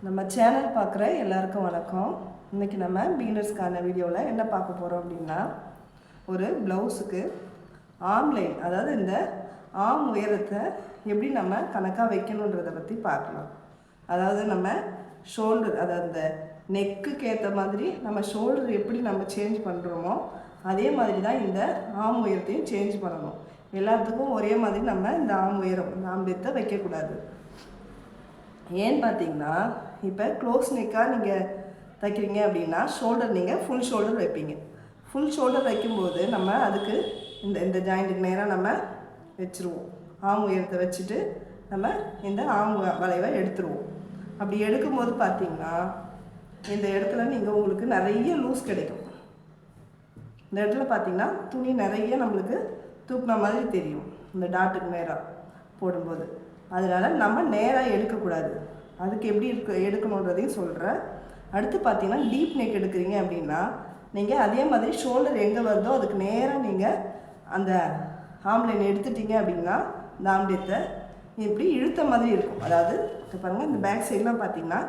நம்ம சேனல் பார்க்குற எல்லாருக்கும் வணக்கம். இன்றைக்கி நம்ம பிகினர்ஸ்க்கான வீடியோவில் என்ன பார்க்க போகிறோம் அப்படின்னா, ஒரு ப்ளவுஸுக்கு ஆம்லைன், அதாவது இந்த ஆம் உயரத்தை எப்படி நம்ம கணக்காக வைக்கணுன்றதை பற்றி பார்க்கலாம். அதாவது நம்ம ஷோல்டர், அதாவது அந்த நெக்குக்கு ஏற்ற மாதிரி நம்ம ஷோல்டர் எப்படி நம்ம சேஞ்ச் பண்ணுறோமோ அதே மாதிரி தான் இந்த ஆம் உயரத்தையும் சேஞ்ச் பண்ணணும். எல்லாத்துக்கும் ஒரே மாதிரி நம்ம இந்த ஆம் உயரம், இந்த ஆம்பயத்தை வைக்கக்கூடாது. ஏன்னு பார்த்தீங்கன்னா, இப்போ க்ளோஸ் நெக்காக நீங்கள் தைக்கிறீங்க அப்படின்னா ஷோல்டர் நீங்கள் ஃபுல் ஷோல்டர் வைப்பீங்க. ஃபுல் ஷோல்டர் வைக்கும்போது நம்ம அதுக்கு இந்த ஜாயிண்ட்டுக்கு நேராக நம்ம வச்சுருவோம். ஆம் உயரத்தை வச்சுட்டு நம்ம இந்த ஆம் வளைவை எடுத்துருவோம். அப்படி எடுக்கும்போது பார்த்தீங்கன்னா இந்த இடத்துல நீங்கள் உங்களுக்கு நிறைய லூஸ் கிடைக்கும். இந்த இடத்துல பார்த்தீங்கன்னா துணி நிறைய நம்மளுக்கு தூக்குன மாதிரி தெரியும் இந்த டாட்டுக்கு நேராக போடும்போது. அதனால் நம்ம நேராக எடுக்கக்கூடாது. அதுக்கு எப்படி எடுக்கணுன்றதையும் சொல்கிறேன். அடுத்து பார்த்தீங்கன்னா டீப் நெக் எடுக்கிறீங்க அப்படின்னா நீங்கள் அதே மாதிரி ஷோல்டர் எங்கே வருதோ அதுக்கு நேராக நீங்கள் அந்த ஆம்லைன் எடுத்துட்டீங்க அப்படின்னா இந்த ஆம்லேத்தை இப்படி இழுத்த மாதிரி இருக்கும். அதாவது இப்போ பாருங்கள், இந்த பேக் சைட்லாம் பார்த்தீங்கன்னா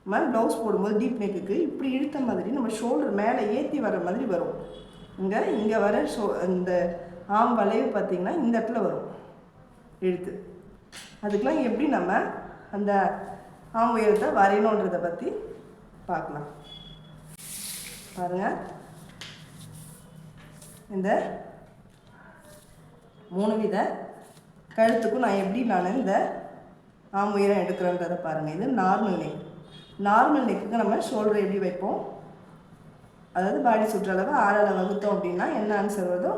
நம்ம ப்ளவுஸ் போடும்போது டீப் நெக்குக்கு இப்படி இழுத்த மாதிரி நம்ம ஷோல்டர் மேலே ஏற்றி வர மாதிரி வரும். இங்கே வர இந்த ஆம் வளைவு பார்த்திங்கன்னா இந்த இடத்துல வரும் இழுத்து. அதுக்கெலாம் எப்படி நம்ம அந்த ஆம் உயரத்தை வரையணுன்றதை பற்றி பார்க்கலாம். பாருங்கள், இந்த 3 வித கழுத்துக்கும் நான் எப்படி இந்த ஆம் உயரம் எடுக்கிறேன்றதை பாருங்கள். இது நார்மல் நெக். நார்மல் நெக்குக்கு நம்ம ஷோல்டர் எப்படி வைப்போம், அதாவது பாடி சுற்றளவு 6 வகுத்தோம் அப்படின்னா என்ன ஆன்சர் வருதோ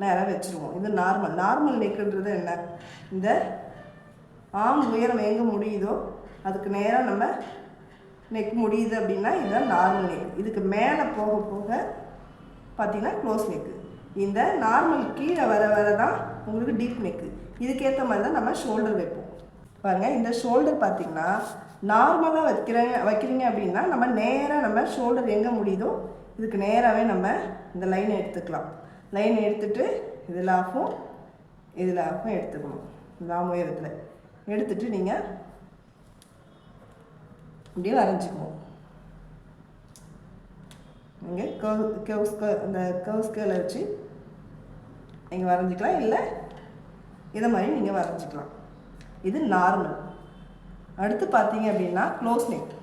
நேராக வச்சுருவோம். இது நார்மல் நெக்குன்றது என்ன, இந்த ஆம் உயரம் எங்கே முடியுதோ அதுக்கு நேராக நம்ம நெக் முடியுது அப்படின்னா இதுதான் நார்மல் நெக். இதுக்கு மேலே போக போக பார்த்திங்கன்னா க்ளோஸ் நெக்கு. இந்த நார்மல் கீழே வர தான் உங்களுக்கு டீப் நெக்கு. இதுக்கேற்ற மாதிரி தான் நம்ம ஷோல்டர் வைப்போம். பாருங்கள், இந்த ஷோல்டர் பார்த்திங்கன்னா நார்மலாக வைக்கிறீங்க அப்படின்னா நம்ம நேராக நம்ம ஷோல்டர் எங்கே முடியுதோ இதுக்கு நேராகவே நம்ம இந்த லைனை எடுத்துக்கலாம். லைன் எடுத்துகிட்டு இதில் ஆஃபும் எடுத்துக்கணும். இந்த ஆம் உயரத்தில் எடுத்துகிட்டு நீங்கள் இப்படியே வரைஞ்சிக்குவோம். நீங்கள் அந்த கர்வ் ஸ்கேலை வச்சு நீங்கள் வரைஞ்சிக்கலாம், இல்லை இதை மாதிரி நீங்கள் வரைஞ்சிக்கலாம். இது நார்மல். அடுத்து பார்த்தீங்க அப்படின்னா க்ளோஸ் நெக்.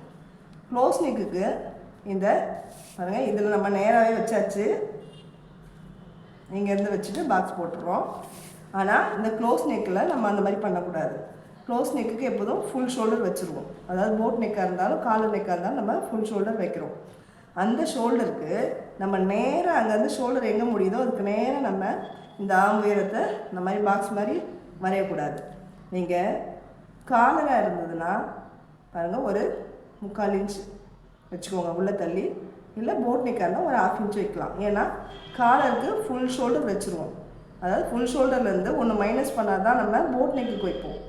க்ளோஸ் நெக்குக்கு இந்த பாருங்கள், இதில் நம்ம நேராகவே வச்சாச்சு. இங்கேருந்து வச்சுட்டு பாக்ஸ் போட்டுருவோம். ஆனால் இந்த க்ளோஸ் நெக்கில் நம்ம அந்த மாதிரி பண்ணக்கூடாது. க்ளோஸ் நெக்குக்கு எப்போதும் ஃபுல் ஷோல்டர் வச்சுருவோம். அதாவது போட் நெக்காக இருந்தாலும் காலர் நெக்காக இருந்தாலும் நம்ம ஃபுல் ஷோல்டர் வைக்கிறோம். அந்த ஷோல்டருக்கு நம்ம நேராக அங்கேருந்து ஷோல்டர் எங்கே முடியுதோ அதுக்கு நேராக நம்ம இந்த ஆம் உயரத்தை இந்த மாதிரி பாக்ஸ் மாதிரி வரையக்கூடாது. நீங்கள் காலராக இருந்ததுன்னா பாருங்கள், ஒரு 3/4 இன்ச் வச்சுக்கோங்க உள்ளே தள்ளி. இல்லை போட் நெக்காக இருந்தால் ஒரு 1/2 இன்ச் வைக்கலாம். ஏன்னா காலருக்கு ஃபுல் ஷோல்டர் வச்சுருவோம். அதாவது ஃபுல் ஷோல்டர்லேருந்து ஒன்று மைனஸ் பண்ணால் தான் நம்ம போட் நெக்குக்கு வைப்போம்.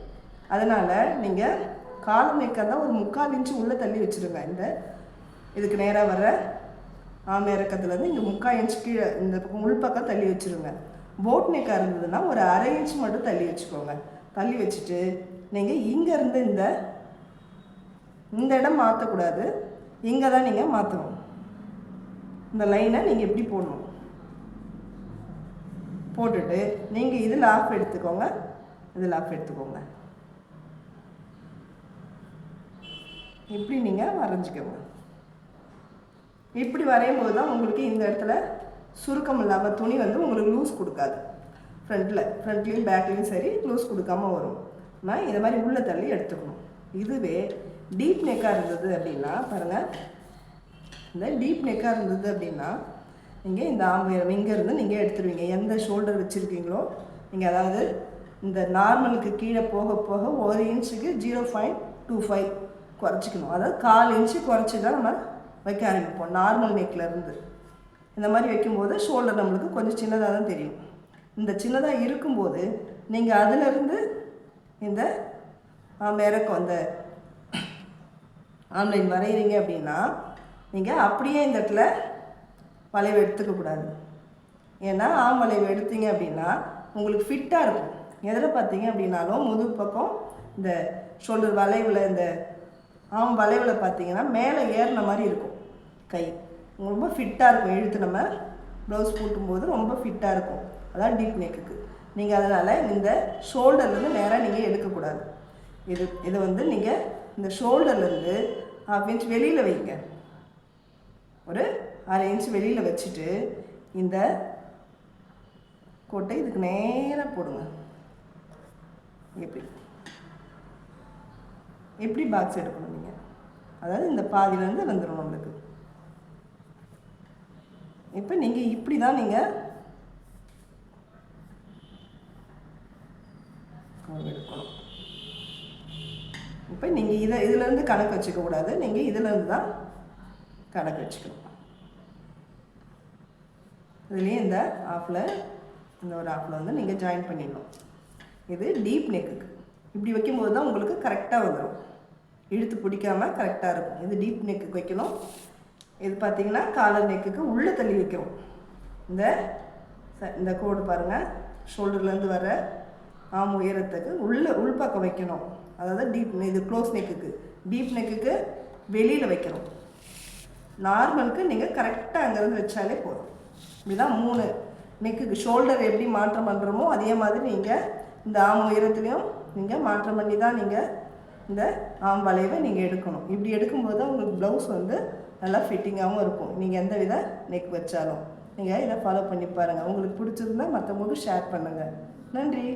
அதனால் நீங்கள் காலர் நெக்காக இருந்தால் ஒரு 3/4 இன்ச்சு உள்ளே தள்ளி வச்சுருங்க. இதுக்கு நேராக வர ஆம் இறக்கத்துலேருந்து இங்கே 3/4 இன்ச் கீழே இந்த பக்கம் உள்பக்கம் தள்ளி வச்சுருங்க. போட் நெக்காக இருந்ததுன்னா ஒரு 1/2 இன்ச் மட்டும் தள்ளி வச்சுக்கோங்க. தள்ளி வச்சுட்டு நீங்கள் இங்கேருந்து இந்த இடம் மாற்றக்கூடாது, இங்கே தான் நீங்கள் மாற்றணும். இந்த லைனை நீங்கள் எப்படி போடணும், போட்டுட்டு நீங்கள் இதில் ஆஃப் எடுத்துக்கோங்க, இதில் ஆஃப் எடுத்துக்கோங்க. இப்படி நீங்கள் வரைஞ்சிக்கோங்க. இப்படி வரையும் போது தான் உங்களுக்கு இந்த இடத்துல சுருக்கம் இல்லாமல் துணி உங்களுக்கு லூஸ் கொடுக்காது. ஃப்ரண்ட்லேயும் பேக்லேயும் சரி லூஸ் கொடுக்காம வரும். நான் இதை மாதிரி உள்ளே தள்ளி எடுத்துக்கணும். இதுவே டீப் நெக்காக இருந்தது அப்படின்னா பாருங்கள், இந்த டீப் நெக்காக இருந்தது அப்படின்னா நீங்கள் இந்த ஆம் உயரம் இங்கேருந்து நீங்கள் எடுத்துருவீங்க. எந்த ஷோல்டர் வச்சுருக்கீங்களோ நீங்கள், அதாவது இந்த நார்மலுக்கு கீழே போக போக 1 இன்ச்சுக்கு 0.25 குறைச்சிக்கணும். அதாவது 1/4 இன்ச்சு குறைச்சி தான் நம்ம வைக்க ஆரம்பிப்போம் நார்மல் நெக்லேருந்து. இந்த மாதிரி வைக்கும்போது ஷோல்டர் நம்மளுக்கு கொஞ்சம் சின்னதாக தான் தெரியும். இந்த சின்னதாக இருக்கும்போது நீங்கள் அதிலிருந்து இந்த இறக்கம் அந்த ஆம்லைன் வரைகிறீங்க அப்படின்னா நீங்கள் அப்படியே இந்த இடத்துல வளைவு எடுத்துக்கக்கூடாது. ஏன்னா ஆம் வளைவு எடுத்தீங்க அப்படின்னா உங்களுக்கு ஃபிட்டாக இருக்கும். எதில் பார்த்தீங்க அப்படின்னாலும் முதுகு பக்கம் இந்த ஷோல்டர் வளைவில் இந்த ஆம் வளைவில் பார்த்தீங்கன்னா மேலே ஏறின மாதிரி இருக்கும் கை. ரொம்ப ஃபிட்டாக இருக்கும். இழுத்து நம்ம ப்ளவுஸ் போட்டும்போது ரொம்ப ஃபிட்டாக இருக்கும். அதான் டீப் நெக்குக்கு. நீங்கள் அதனால் இந்த ஷோல்டர்லேருந்து நேராக நீங்கள் எடுக்கக்கூடாது. இது வந்து நீங்கள் இந்த ஷோல்டர்லேருந்து 1/2 இன்ச் வெளியில் வைங்க. ஒரு 1/2 இன்ச் வெளியில் வச்சுட்டு இந்த கோட்டை இதுக்கு நேராக போடுங்க. எப்படி பாக்ஸ் எடுக்கணும் நீங்கள், அதாவது இந்த பாதியிலேருந்து வந்துடும் நம்மளுக்கு. இப்போ நீங்கள் இப்படி தான் நீங்கள் எடுக்கணும். இப்போ நீங்கள் இதிலேருந்து கணக்கு வச்சுக்கக்கூடாது. நீங்கள் இதிலேருந்து தான் கணக்கு வச்சுக்கணும். இதுலேயே இந்த ஒரு ஆஃபில் வந்து நீங்கள் ஜாயின் பண்ணிடணும். இது டீப் நெக்குக்கு. இப்படி வைக்கும்போது தான் உங்களுக்கு கரெக்டாக வந்துடும். இழுத்து பிடிக்காமல் கரெக்டாக இருக்கும். இது டீப் நெக்குக்கு வைக்கணும். இது பார்த்திங்கன்னா காலர் நெக்குக்கு உள்ளே தள்ளி வைக்கிறோம். இந்த கோடு பாருங்கள், ஷோல்டர்லேருந்து வர ஆம் உயரத்துக்கு உள்பக்கம் வைக்கணும். அதாவது இது க்ளோஸ் நெக்குக்கு. டீப் நெக்குக்கு வெளியில் வைக்கிறோம். நார்மலுக்கு நீங்கள் கரெக்டாக அங்கேருந்து வச்சாலே போதும். இப்படி தான் 3 நெக்குக்கு ஷோல்டர் எப்படி மாற்றம் பண்ணுறோமோ அதே மாதிரி நீங்கள் இந்த ஆம் உயரத்துலேயும் நீங்கள் மாற்றம் பண்ணி தான் நீங்கள் இந்த ஆம் வளைவை நீங்கள் எடுக்கணும். இப்படி எடுக்கும்போது தான் உங்களுக்கு ப்ளவுஸ் வந்து நல்லா ஃபிட்டிங்காகவும் இருக்கும். நீங்கள் எந்த வித நெக் வச்சாலும் நீங்கள் இதை ஃபாலோ பண்ணி பாருங்கள். உங்களுக்கு பிடிச்சிருந்தா மற்றவங்களுக்கு ஷேர் பண்ணுங்கள். நன்றி.